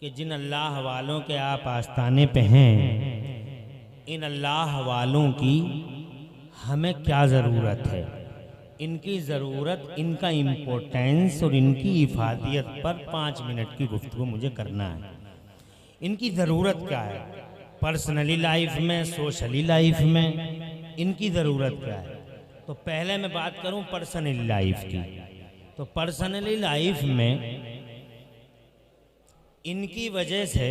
कि जिन अल्लाह वालों के आप आस्ताने पे हैं, इन अल्लाह वालों की हमें क्या ज़रूरत है। इनकी ज़रूरत, इनका इम्पोर्टेंस और इनकी इफादियत पर 5 मिनट की गुफ्तगू मुझे करना है। इनकी ज़रूरत क्या है पर्सनली लाइफ में, सोशली लाइफ में, इनकी ज़रूरत क्या है। तो पहले मैं बात करूं पर्सनली लाइफ की। तो पर्सनली लाइफ में इनकी वजह से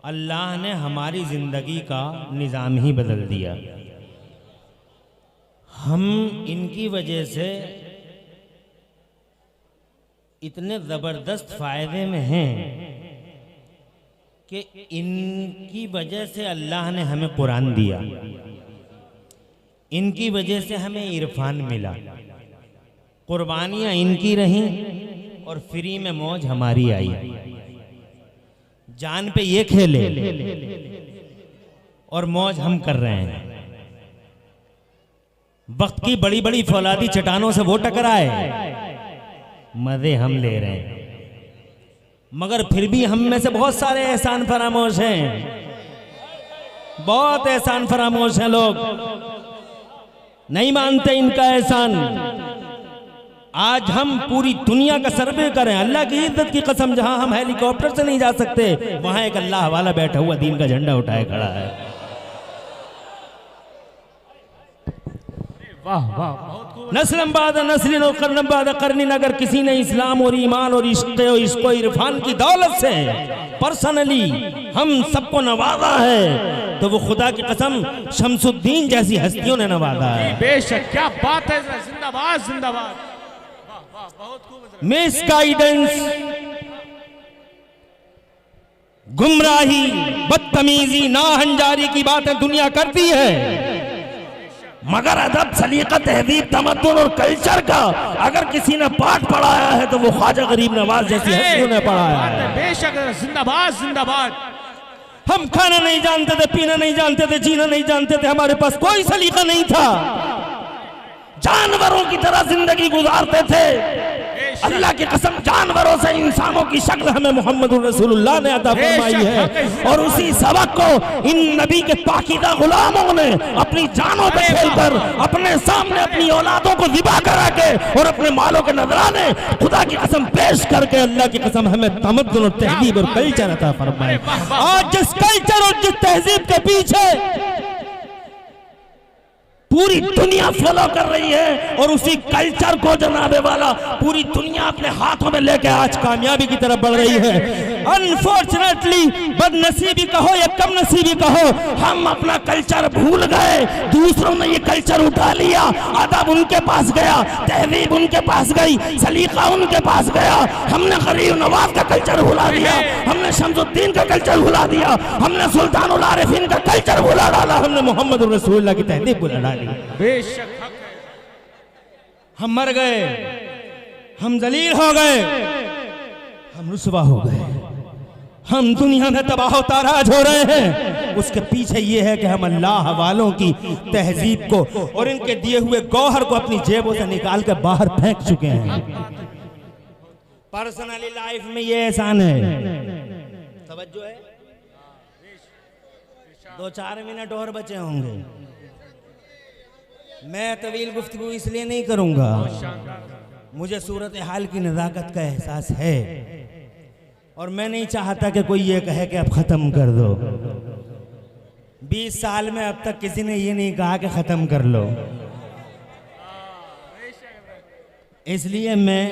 अल्लाह ने हमारी ज़िंदगी का निज़ाम ही बदल दिया। हम इनकी वजह से इतने ज़बरदस्त फ़ायदे में हैं कि इनकी वजह से अल्लाह ने हमें कुरान दिया, इनकी वजह से हमें इरफान मिला, कुर्बानियाँ इनकी रहीं और फ्री में मौज हमारी आई। जान पे ये खेले और मौज हम कर रहे हैं। वक्त की बड़ी बड़ी फौलादी चट्टानों से वो टकराए, मजे हम ले रहे हैं। मगर फिर भी हम में से बहुत सारे एहसान फरामोश हैं, बहुत एहसान फरामोश हैं। लोग नहीं मानते इनका एहसान। आज हम पूरी दुनिया का सर्वे करें, अल्लाह की इज्जत की कसम, जहां हम हेलीकॉप्टर से नहीं जा सकते वहां एक अल्लाह वाला बैठा हुआ दीन का झंडा उठाए खड़ा है। वाह वाह, नस्लन बाद नस्लिन और कर्न बाद कर्निन, अगर किसी ने इस्लाम और ईमान और इसको इरफान की दौलत से पर्सनली हम सबको नवाजा है तो वो खुदा की कसम शमसुद्दीन जैसी हस्तियों ने नवाजा है। बेशक, क्या बात है। जिंदाबाद जिंदाबाद। वाह, बहुत खूब। मिस गाइडेंस, गुमराही, बदतमीजी, नाहंजारी की बातें दुनिया करती है, मगर अदब, सलीका, तहजीब, तमद्दुन और कल्चर का अगर किसी ने पाठ पढ़ाया है तो वो ख्वाजा गरीब नवाज जैसी हस्तियों ने पढ़ाया है। बेशक, जिंदाबाद जिंदाबाद। हम खाना नहीं जानते थे, पीना नहीं जानते थे, जीना नहीं जानते थे, हमारे पास कोई सलीका नहीं था, जानवरों की तरह जिंदगी गुजारते थे। अल्लाह की कसम, जानवरों से इंसानों की शक्ल हमें मोहम्मद रसूलुल्लाह ने अता फरमाई है। और उसी सबक को इन नबी के पाकीज़ा गुलामों ने अपनी जानों पे खेलकर अपने सामने अपनी औलादों को ज़िबा करा के और अपने मालों के नजराने खुदा की कसम पेश करके अल्लाह की कसम हमें तमद्दुन और तहजीब और कल्चर अता फरमाए। आज जिस कल्चर और जिस तहजीब के पीछे पूरी दुनिया फॉलो कर रही है और उसी कल्चर को जनाबे वाला पूरी दुनिया अपने हाथों में लेके आज कामयाबी की तरफ बढ़ रही है। अनफॉर्चुनेटली, बदनसीबी कहो या कम नसीबी कहो, हम अपना कल्चर भूल गए, दूसरों ने ये कल्चर उठा लिया। अदब उनके पास गया, तहजीब उनके पास गई, सलीका उनके पास गया। हमने गरीब नवाज का कल्चर भुला दिया, हमने शमसुद्दीन का कल्चर भुला दिया, हमने सुल्तानुल आरिफीन का कल्चर भुला डाला, हमने मोहम्मद रसूलुल्लाह की तहजीब भुला डाली। बेशक, हम मर गए, हम जलील हो गए, हम रुसवा हो गए, हम दुनिया में तबाह ताराज हो रहे हैं। उसके पीछे ये है कि हम अल्लाह वालों की तहजीब को और इनके दिए हुए गौहर को अपनी जेबों से निकाल के बाहर फेंक चुके हैं। पर्सनली लाइफ में ये एहसान है। तवज्जो है, 2-4 मिनट और बचे होंगे। मैं तवील गुफ्तगू इसलिए नहीं करूंगा, मुझे सूरत हाल की नज़ाकत का एहसास है और मैं नहीं चाहता कि कोई ये कहे कि अब ख़त्म कर दो। 20 साल में अब तक किसी ने ये नहीं कहा कि ख़त्म कर लो। इसलिए मैं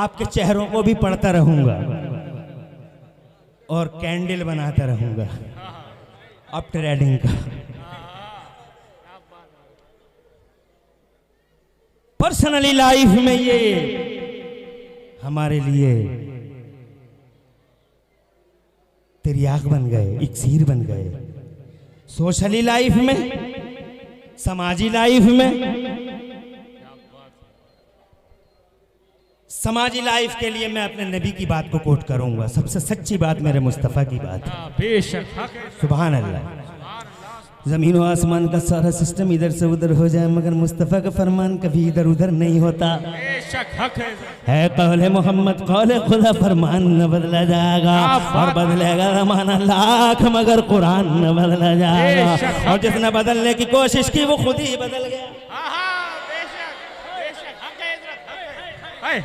आपके चेहरों को भी पढ़ता रहूंगा और कैंडल बनाता रहूंगा अप ट्रेडिंग का। पर्सनली लाइफ में ये हमारे लिए तिर्याक बन गए, इक्सीर बन गए। सोशली लाइफ में, समाजी लाइफ में, समाजी लाइफ के लिए मैं अपने नबी की बात को कोट करूंगा, सबसे सच्ची बात मेरे मुस्तफ़ा की बात है। बेशक, सुभान अल्लाह। ज़मीन व आसमान का सारा सिस्टम इधर से उधर हो जाए मगर मुस्तफ़ा का फरमान कभी इधर उधर नहीं होता। बेशक हक है कौले मोहम्मद कौले खुदा, फरमान न बदला जाएगा और बदलेगा ज़माना लाख मगर कुरान न बदला जाएगा। और जिसने बदलने की कोशिश की वो खुद ही बदल गया।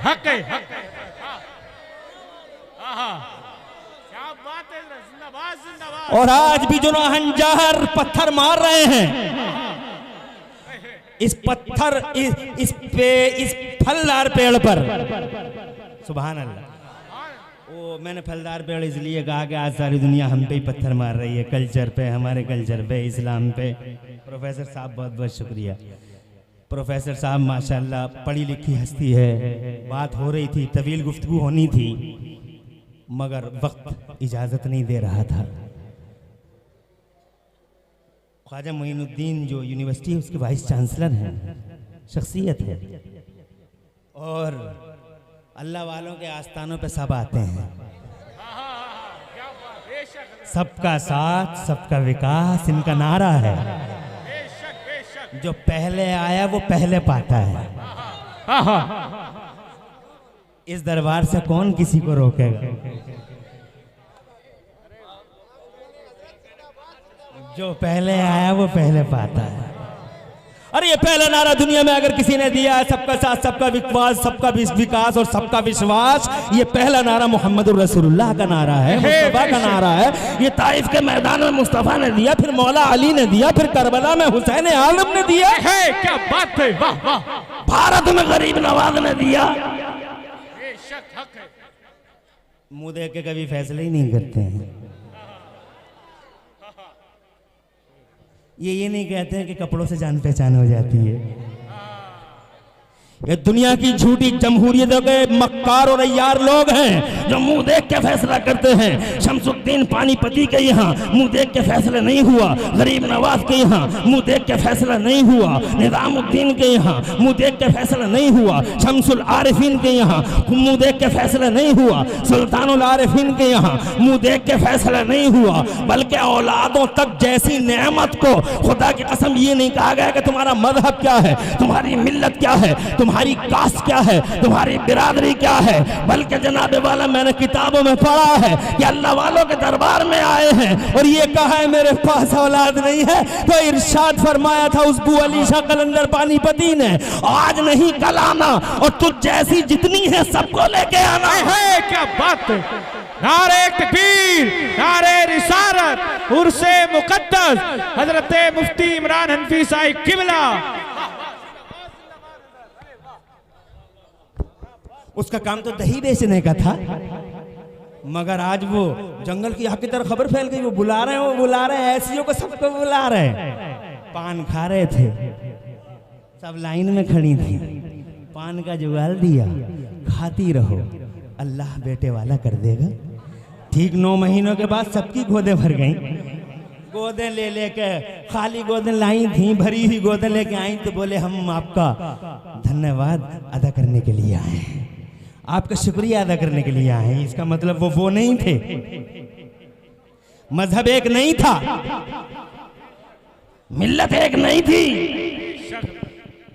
हक है, हक है। क्या बात है, जिंदाबाद जिंदाबाद। और आज भी जो नाहंजार पत्थर मार रहे हैं, इस पत्थर इस फलदार पेड़ पर, सुभान अल्लाह। वो मैंने फलदार पेड़ इसलिए कहा कि आज सारी दुनिया हम पे ही पत्थर मार रही है, कल्चर पे, हमारे कल्चर पे, इस्लाम पे। प्रोफेसर साहब बहुत बहुत शुक्रिया। प्रोफेसर साहब माशाल्लाह पढ़ी लिखी हस्ती है। बात हो रही थी, तवील गुफ्तगू होनी थी मगर वक्त इजाज़त नहीं दे रहा था। ख्वाजा मोइनुद्दीन जो यूनिवर्सिटी है उसके वाइस चांसलर हैं, शख्सियत है और अल्लाह वालों के आस्थानों पे सब आते हैं। सबका साथ सबका विकास इनका नारा है। जो पहले आया वो पहले पाता है। इस दरबार से कौन किसी को रोकेगा? जो पहले आया वो पहले पाता है। अरे ये पहला नारा दुनिया में अगर किसी ने दिया है, सबका साथ सबका विकास, सबका विकास और सबका विश्वास, ये पहला नारा मोहम्मद रसूलुल्लाह का नारा है, मुस्तफा का नारा है। ये ताइफ के मैदान में मुस्तफा ने दिया, फिर मौला अली ने दिया, फिर करबला में हुसैन आलम ने दिया है। क्या बात है, वाह वाह। भारत में गरीब नवाज ने दिया। मुंह देख के कभी फैसले ही नहीं करते हैं। ये नहीं कहते हैं कि कपड़ों से जान पहचान हो जाती है। ये दुनिया की झूठी जमहूरियतों के मक्कार और अय्यार लोग हैं जो मुंह देख के फैसला करते हैं। शमसुद्दीन पानीपती के यहाँ मुंह देख के फैसला नहीं हुआ, गरीब नवाज के यहाँ मुंह देख के फैसला नहीं हुआ, निजामुद्दीन के यहाँ मुंह देख के फैसला नहीं हुआ, शमसुल आरिफीन के यहाँ मुंह देख के फैसला नहीं हुआ, सुल्तानुल आरिफीन के यहाँ मुंह देख के फैसला नहीं हुआ, बल्कि औलादों तक जैसी नेमत को खुदा की कसम ये नहीं कहा गया कि तुम्हारा मजहब क्या है, तुम्हारी मिल्लत क्या है, तुम्हारी कास्ट क्या है, तुम्हारी बिरादरी क्या है, बल्कि जनाबे वाला मैंने किताबों में पढ़ा है कि अल्लाह वालों के दरबार में आए हैं और ये कहा है मेरे पास औलाद नहीं है, तो इरशाद फरमाया था उस बू अली शाह कलंदर पानीपती ने, आज नहीं कल आना और तुझ जैसी जितनी है सबको लेके आना है। क्या बात है। नारे तकबीर, नारे रिसालत, उर्से मुकद्दस हजरत मुफ्ती इमरान हनफी साहिब किबला। उसका काम तो दही बेचने का था मगर आज वो जंगल की आग की तरह खबर फैल गई। वो बुला रहे हैं ऐसियों को, सबको बुला रहे हैं। पान खा रहे थे, सब लाइन में खड़ी थी, पान का जुगाड़ दिया, खाती रहो, अल्लाह बेटे वाला कर देगा। ठीक 9 महीनों के बाद सबकी गोदें भर गईं। गोदें ले लेके, खाली गोदें लाई थी, भरी हुई गोदें लेके आई तो बोले हम आपका धन्यवाद अदा करने के लिए आए हैं, आपका शुक्रिया अदा करने के लिए आए हैं। इसका मतलब वो नहीं थे, मजहब एक नहीं था, मिल्लत एक नहीं थी।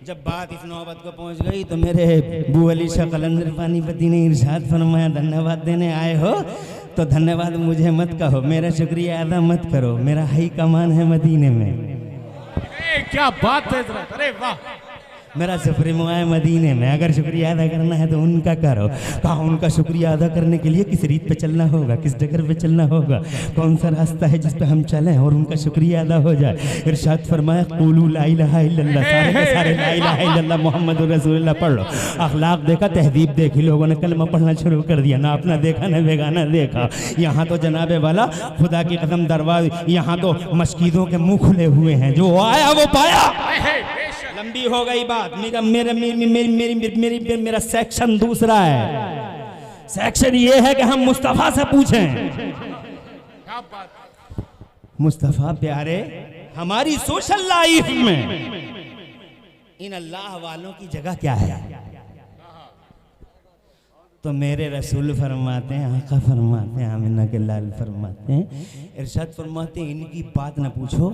जब बात इस नौबत को पहुंच गई तो मेरे बू अली शाह कलंदर पानीपती ने इरशाद फरमाया धन्यवाद देने आए हो तो धन्यवाद मुझे मत कहो, मेरा शुक्रिया अदा मत करो, मेरा हाई कमान है मदीने में। क्या बात है। अरे वाह। मेरा सुप्रीमो है मदीने में, अगर शुक्रिया अदा करना है तो उनका करो। कहा उनका शुक्रिया अदा करने के लिए किस रीत पे चलना होगा, किस डगर पे चलना होगा, कौन सा रास्ता है जिस पे हम चलें और उनका शुक्रिया अदा हो जाए। इरशाद फरमाया क़ुलू ला इलाहा इल्लल्लाह, सारे के सारे ला इलाहा इल्लल्लाह मुहम्मदुर रसूलुल्लाह पढ़ लो। अखलाक देखा, तहदीब देखी, लोगों ने कलमा पढ़ना शुरू कर दिया, ना अपना देखा ना बेगाना देखा। यहाँ तो जनाबे वाला खुदा की कसम दरवाज़, यहाँ तो मस्जिदों के मुंह खुले हुए हैं, जो आया वो पाया। लंबी हो गई बात, मेरा सेक्शन दूसरा है। सेक्शन ये है कि हम मुस्तफा से पूछें, मुस्तफा प्यारे हमारी सोशल लाइफ में इन अल्लाह वालों की जगह क्या है? तो मेरे रसूल फरमाते हैं, आका फरमाते हैं, आमिना के लाल फरमाते हैं, इरशाद फरमाते हैं इनकी बात ना पूछो,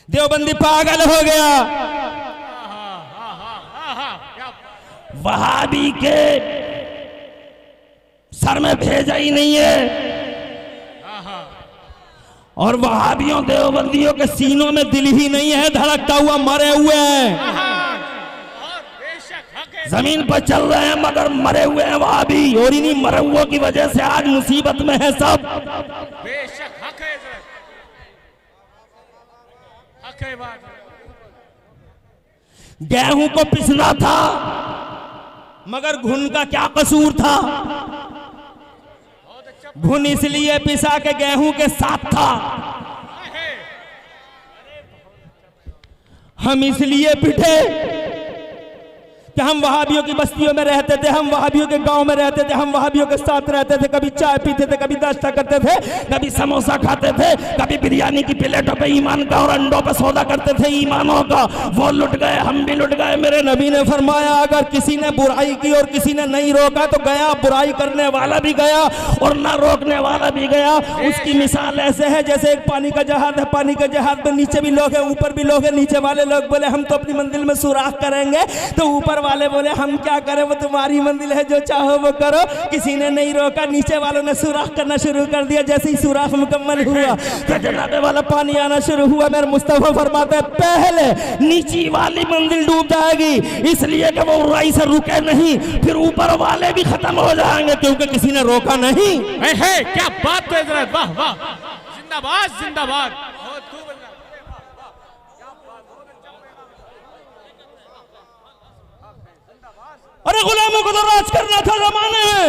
देवबंदी पागल हो गया। वहाबी के सर में भेजा ही नहीं है, और वहाबियों देवबंदियों के सीनों में दिल ही नहीं है, धड़कता हुआ मरे हुए हैं। जमीन पर चल रहे हैं मगर मरे हुए हैं वहाबी, और इन्हीं मरे हुओं की वजह से आज मुसीबत में है सब। बेशक हक है, हक है बात। गेहूं को पिसना था मगर घुन का क्या कसूर था? घुन इसलिए पिसा के गेहूं के साथ था। हम इसलिए पिटे कि हम वहाबियों की बस्तियों में रहते थे, हम वहाबियों के गांव में रहते थे, हम वहाबियों के साथ रहते थे, कभी चाय पीते थे, कभी नाश्ता करते थे, कभी समोसा खाते थे, कभी बिरयानी की प्लेटों पे ईमान का और अंडों पे सौदा करते थे ईमानों का। वो लुट गए, हम भी लुट गए। मेरे नबी ने फरमाया अगर किसी ने बुराई की और किसी ने नहीं रोका तो गया, बुराई करने वाला भी गया और ना रोकने वाला भी गया। उसकी मिसाल ऐसे है जैसे एक पानी का जहाज है, पानी के जहाज में नीचे भी लोग हैं, ऊपर भी लोग हैं। नीचे वाले लोग बोले हम तो अपनी मंजिल में सुराख करेंगे, तो ऊपर वाले बोले हम क्या करें, वो तुम्हारी मंजिल है, जो चाहो वो करो। किसी ने नहीं रोका, नीचे वालों ने सुराख करना शुरू कर दिया। जैसे ही सुराख मुकम्मल हुआ तो जनाबे वाला पानी आना शुरू हुआ। मेरे मुस्तफा फरमाते पहले नीची वाली मंजिल डूब जाएगी, इसलिए कि वो उड़ाई से रुके नहीं, फिर ऊपर वाले भी खत्म हो जाएंगे क्योंकि किसी ने रोका नहीं। है क्या बात है हजरत, वाह वाह, जिंदाबाद जिंदाबाद। अरे गुलामों को तो राज करना था जमाने में,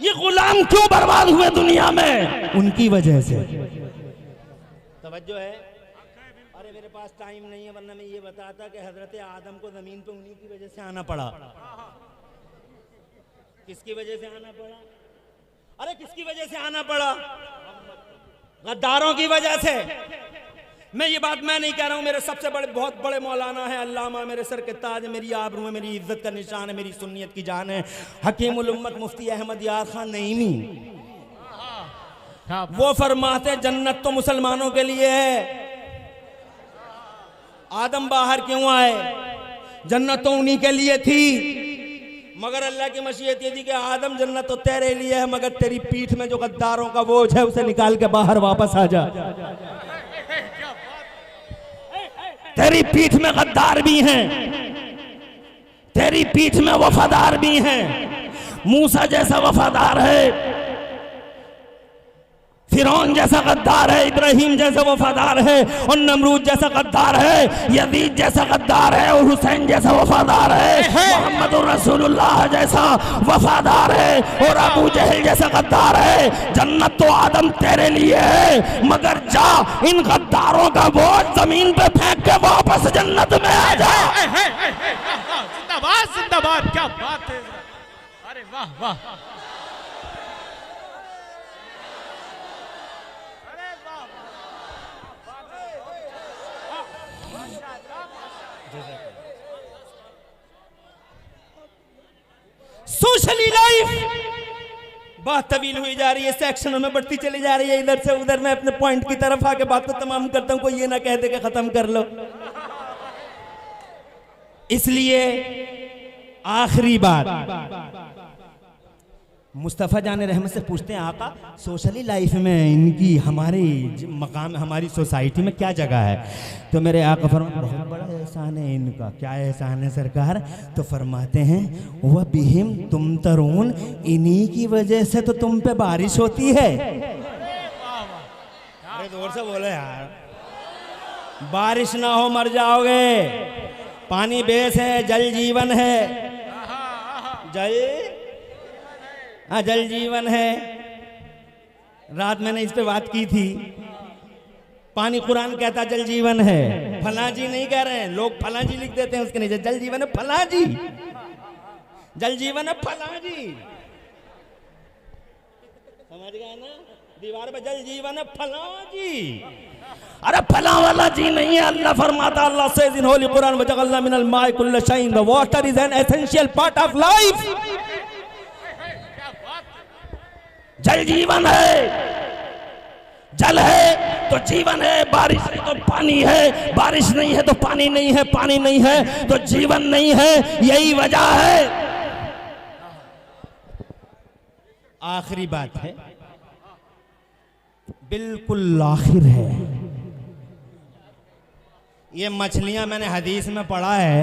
ये गुलाम क्यों बर्बाद हुए दुनिया में? उनकी वजह से। तवज्जो है? अरे मेरे पास टाइम नहीं है वरना मैं ये बताता कि हजरत आदम को जमीन पे उन्हीं की वजह से आना पड़ा। किसकी वजह से आना पड़ा? अरे किसकी वजह से आना पड़ा? गद्दारों की वजह से। मैं ये बात मैं नहीं कह रहा हूं, मेरे सबसे बड़े बहुत बड़े मौलाना है अल्लामा, मेरे सर के ताज, मेरी आबरू है, मेरी इज्जत का निशान है, मेरी सुन्नियत की जान है, हकीमुल उम्मत मुफ्ती अहमद यार खान नईमी। वो फरमाते जन्नत तो मुसलमानों के लिए है, आदम बाहर क्यों आए? जन्नत तो उन्हीं के लिए थी, मगर अल्लाह की मशीयत ये थी कि आदम जन्नत तो तेरे लिए है, मगर तेरी पीठ में जो गद्दारों का बोझ है उसे निकाल के बाहर वापस आ जा। तेरी पीठ में गद्दार भी हैं, तेरी पीठ में वफादार भी हैं। मूसा जैसा वफादार है, फिरौन जैसा गद्दार है, इब्राहिम जैसा वफादार है, और नमरूद जैसा गद्दार है, यजीद जैसा गद्दार है, और हुसैन जैसा वफादार है, मोहम्मद रसूलुल्लाह जैसा वफादार है, और अबू जहल जैसा गद्दार है। जन्नत तो आदम तेरे लिए है, मगर जा इन गद्दारों का बोझ जमीन पे फेंक के वापस जन्नत में आ जा। जिंदाबाद जिंदाबाद, क्या बात है, अरे वाह वाह। सोशली लाइफ बात तवील हुई जा रही है, सेक्शनों में बढ़ती चली जा रही है, इधर से उधर। मैं अपने पॉइंट की तरफ आके बात को तमाम करता हूं, कोई ये ना कह दे कि खत्म कर लो। इसलिए आखिरी बात, मुस्तफ़ा जान रहमत से पूछते हैं आका सोशली लाइफ में इनकी हमारी मकाम, हमारी सोसाइटी में क्या जगह है? तो मेरे आका फरमाते बहुत बड़ा एहसान है इनका। क्या एहसान है सरकार? तो फरमाते हैं वह बिहिम तुम तरून, इन्हीं की वजह से तो तुम पे बारिश होती है। अरे जोर से बोले यार, बारिश ना हो मर जाओगे। पानी बेस है, जल जीवन है, जल जीवन है। रात मैंने इस पे बात की थी। पानी कुरान कहता जल जीवन है, फला जी नहीं कह रहे हैं लोग, फला जी लिख देते हैं उसके नीचे, जल जीवन है फला जी, जल जीवन है फला जी, समझ गए ना? दीवार पे जल जीवन है फला जी। अरे फला वाला जी नहीं है। अल्लाह फरमाता, Allah says in holy Quran वजअलना मिनल माई कुल्ल शैइन, the water is an essential part of life. जल जीवन है, जल है तो जीवन है, बारिश है तो पानी है, बारिश नहीं है तो पानी नहीं है, पानी नहीं है तो जीवन नहीं है। यही वजह है। आखिरी बात है, बिल्कुल आखिर है। ये मछलियां मैंने हदीस में पढ़ा है,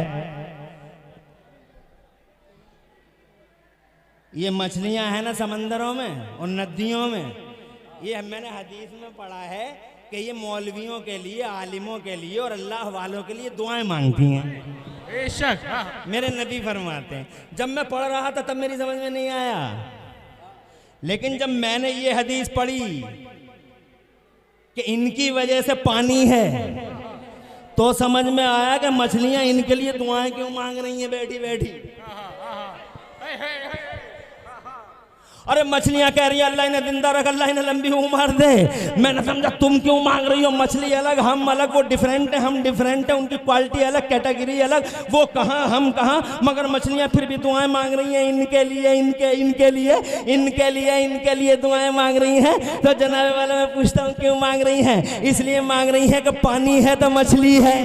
ये मछलियां हैं ना समंदरों में और नदियों में, ये मैंने हदीस में पढ़ा है कि ये मौलवियों के लिए, आलिमों के लिए और अल्लाह वालों के लिए दुआएं मांगती हैं। बेशक। मेरे नबी फरमाते हैं। जब मैं पढ़ रहा था तब मेरी समझ में नहीं आया, लेकिन जब मैंने ये हदीस पढ़ी कि इनकी वजह से पानी है, तो समझ में आया कि मछलियां इनके लिए दुआएं क्यों मांग रही हैं बैठी बैठी। अरे मछलियां कह रही है अल्लाह इन्हें जिंदा रख, अल्लाह इन्हें लंबी उम्र दे। मैंने समझा तुम क्यों मांग रही हो? मछली अलग, हम अलग, वो डिफरेंट है, हम डिफरेंट है, उनकी क्वालिटी अलग, कैटेगरी अलग, वो कहाँ हम कहाँ, मगर मछलियां फिर भी दुआएं मांग रही हैं इनके लिए, इनके लिए दुआएं मांग रही हैं। तो जनाब वाला मैं पूछता हूँ क्यों मांग रही हैं? इसलिए मांग रही है कि पानी है तो मछली है,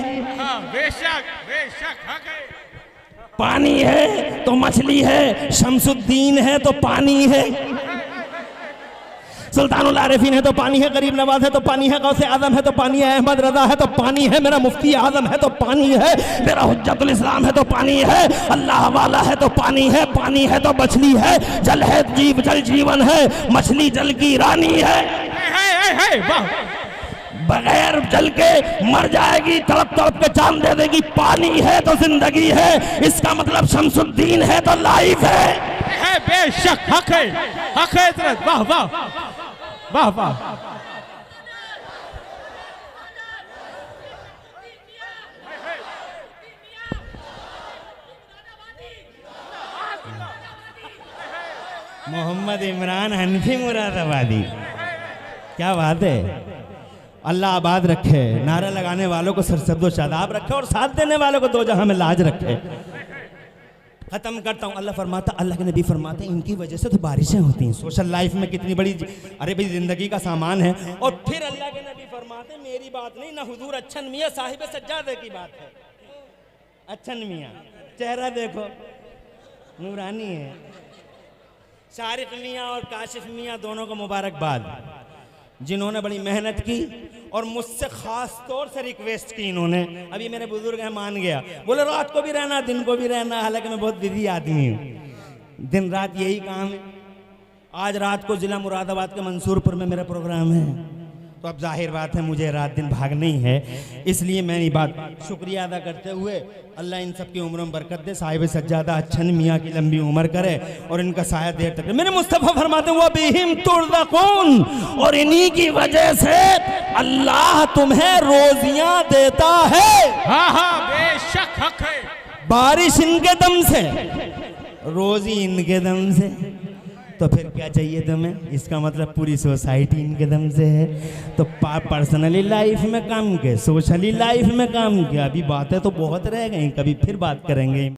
बेशक बेशक हक है। पानी है तो मछली है, शमसुद्दीन है तो पानी है, सुल्तानुल आरिफीन है तो पानी है, गरीब नवाज है तो पानी है, गौसे आजम है तो पानी है, अहमद रजा है तो पानी है, मेरा मुफ्ती आजम है तो पानी है, मेरा हुज्जतुल इस्लाम है तो पानी है, अल्लाह वाला है तो पानी है, पानी है तो मछली है, जल है जीव, जल जीवन है, मछली जल की रानी है। बगैर जल के मर जाएगी, तड़प तड़प के जान दे देगी। पानी है तो जिंदगी है, इसका मतलब शमसुद्दीन है तो लाइफ है। बेशक हक है, हक है हजरत। वाह वाह वाह वाह। मोहम्मद इमरान हनफी मुरादाबादी, क्या बात है। अल्लाह आबाद रखे, नारा लगाने वालों को सरसब्दो शादाब रखे और साथ देने वालों को दो जहां में लाज रखे। खत्म करता हूं। अल्लाह फरमाता, अल्लाह के नबी फरमाते हैं इनकी वजह से तो बारिशें होती हैं। सोशल लाइफ में कितनी बड़ी, अरे भाई जिंदगी का सामान है। और फिर अल्लाह के नबी फरमाते हैं मेरी बात नहीं ना, हुजूर अच्छन मियां साहिब सज्जादे की बात है। अच्छन मियां चेहरा देखो नूरानी है। शारिक मियां और काशिफ मियां दोनों को मुबारकबाद, जिन्होंने बड़ी मेहनत की और मुझसे खास तौर से रिक्वेस्ट की इन्होंने। अभी मेरे बुजुर्ग हैं, मान गया, बोले रात को भी रहना दिन को भी रहना, हालांकि मैं बहुत बिजी आदमी हूँ, दिन रात यही काम है। आज रात को जिला मुरादाबाद के मंसूरपुर में मेरा प्रोग्राम है, तो अब जाहिर बात है मुझे रात दिन भागना ही है। इसलिए मैंने बात शुक्रिया अदा करते हुए अल्लाह इन सब की उम्र में बरकत दे, साहिब सज्जादा अच्छन मियाँ की लंबी उम्र करे और इनका साया देर तक। मेरे मुस्तफ़ा फरमाते हुआ बिहिम तुर्ज़क़ून, और इन्हीं की वजह से अल्लाह तुम्हें रोजियां देता है। हाँ हाँ बेशक हक है। बारिश इनके दम से, रोजी इनके दम से, तो फिर क्या चाहिए तुम्हें? इसका मतलब पूरी सोसाइटी इनके दम से है। तो पर्सनली लाइफ में काम किया, सोशली लाइफ में काम किया। अभी बातें तो बहुत रह गई, कभी फिर बात करेंगे।